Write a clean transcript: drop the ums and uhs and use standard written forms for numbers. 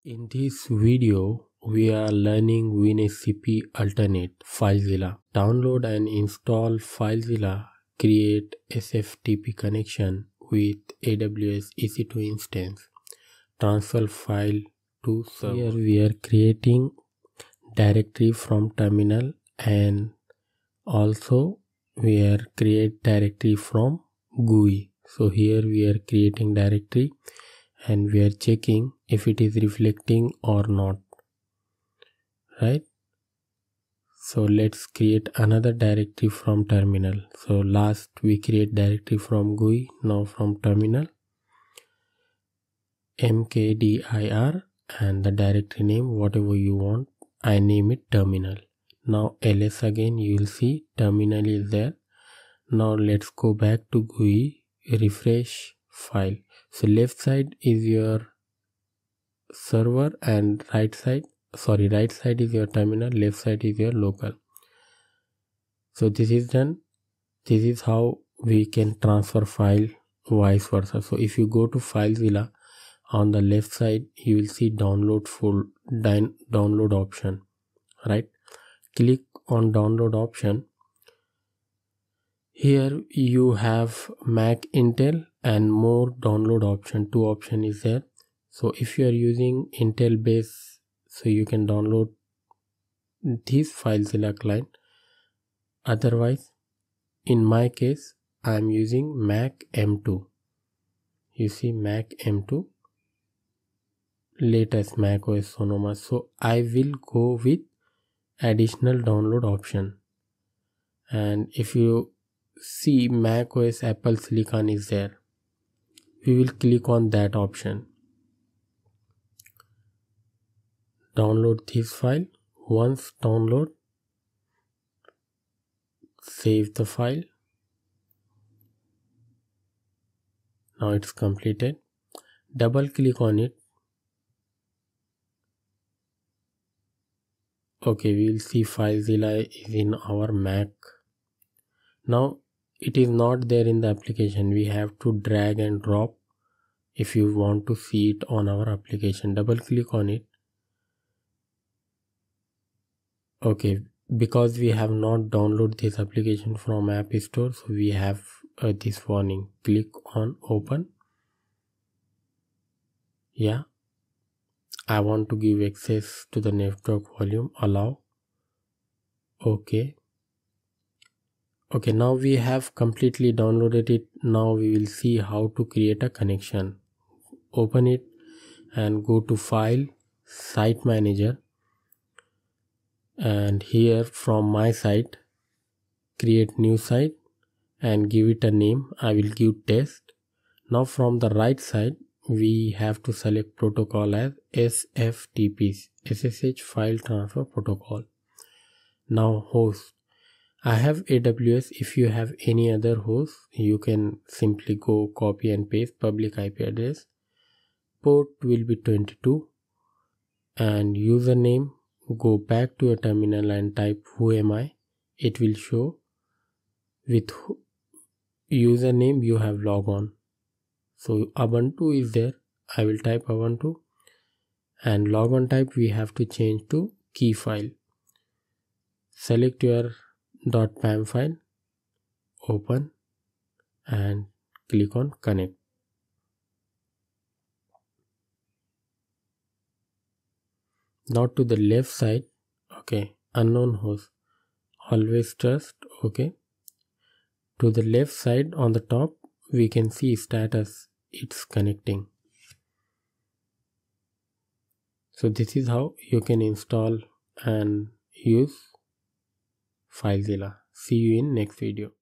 In this video, we are learning WinSCP Alternate FileZilla. Download and install FileZilla. Create SFTP connection with AWS EC2 instance. Transfer file to server. Here we are creating directory from terminal, and also we are create directory from GUI. So here we are creating directory and we are checking if it is reflecting or not, right? So let's create another directory from terminal. So last we create directory from GUI, now from terminal, mkdir, and the directory name whatever you want. I name it terminal. Now ls again, you will see terminal is there. Now let's go back to GUI, refresh file. So left side is your server and right side is your terminal, left side is your local. So this is done. This is how we can transfer file, vice versa. So if you go to FileZilla, on the left side you will see download option, right? Click on download option. Here you have Mac, Intel, and more download option. Two option is there. So if you are using Intel base, so you can download this FileZilla client. Otherwise, in my case, I am using Mac M2. You see Mac M2, latest Mac OS Sonoma. So I will go with additional download option. And if you see Mac OS Apple Silicon is there, we will click on that option. Download this file. Once download, save the file. Now it's completed. Double click on it. Okay, we will see FileZilla is in our Mac. Now it is not there in the application. We have to drag and drop if you want to see it on our application. Double click on it. Okay, because we have not downloaded this application from App Store, so we have this warning. Click on open. Yeah, I want to give access to the network volume. Allow. Okay, now we have completely downloaded it. Now we will see how to create a connection. Open it and go to File, Site Manager, and here from my site, create new site and give it a name. I will give test. Now from the right side, we have to select protocol as SFTP, SSH File Transfer Protocol. Now host, I have AWS. If you have any other host, you can simply go copy and paste public IP address. Port will be 22 and username. Go back to a terminal and type who am I. It will show with username you have log on. So Ubuntu is there. I will type Ubuntu, and logon type we have to change to key file. Select your .pam file, open and click on connect. Now to the left side, okay, unknown host, always trust, okay. To the left side on the top, we can see status, it's connecting. So this is how you can install and use FileZilla. See you in next video.